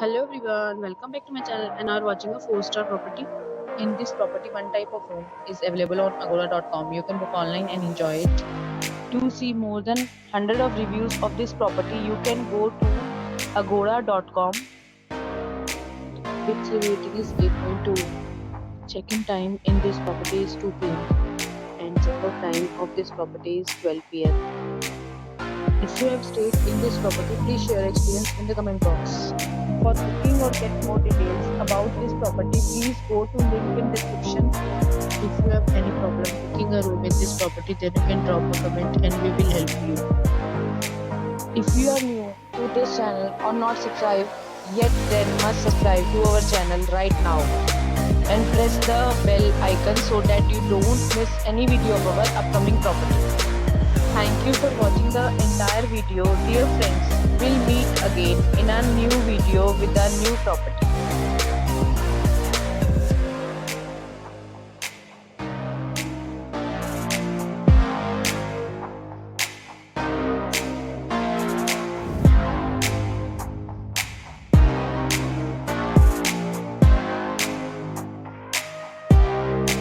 Hello everyone, welcome back to my channel and are watching a 4-star property. In this property, one type of home is available on agora.com. You can book online and enjoy it. To see more than 100 of reviews of this property, you can go to agora.com. Its rating is 8.2. Check-in time in this property is 2 p.m. and check-out time of this property is 12 p.m. If you have stayed in this property, please share your experience in the comment box. For booking or get more details about this property, please go to link in description. If you have any problem booking a room in this property, then you can drop a comment and we will help you. If you are new to this channel or not subscribed yet, then must subscribe to our channel right now and press the bell icon so that you don't miss any video of our upcoming property. Thank you for watching the entire video. Dear friends, we'll meet again in a new video with a new property.